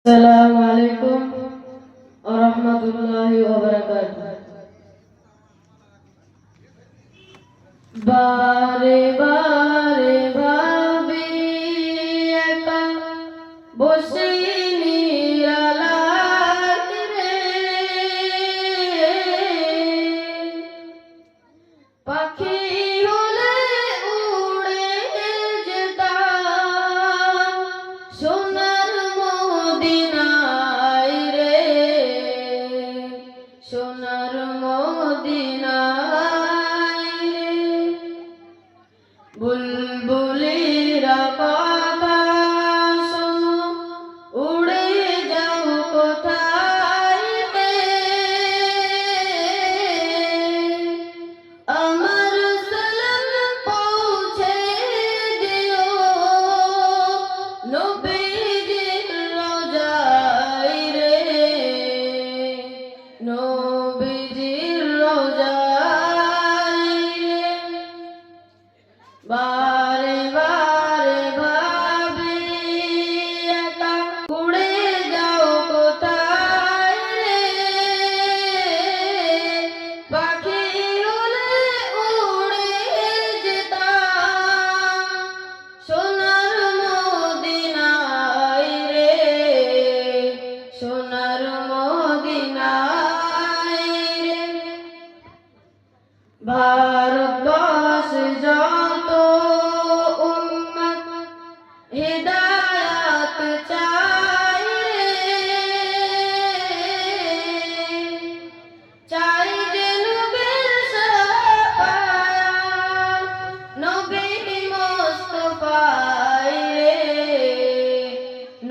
Assalamualaikum warahmatullahi wabarakatuh. বারে বারে ভাবি একা বসে নিরালায় রে, পাখি হলে উড়ে যেতাম সোনার মদিনায় রে, সোনার মদিনায় রে। বুলবুলিরা কথা শোনো, উড়ে যাও কোথায় রে, আমার সালাম পৌঁছে দিও নবীজির রওজায় রে, নবীজির রওজায় রে। বারে বারে ভাবি একা উড়ে যাও কোথায় রে, পাখি হলে উড়ে যেতাম সোনার মদিনায় রে, সোনার মদিনায় রে। ভারতবর্ষ যত উম্মত হিদায়াত চাই রে, চাই যে নবীর শাফায়াত, নবী মুস্তাফায় রে,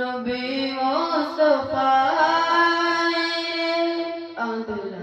নবী মুস্তাফায় রে। আলহামদুলিল্লাহ।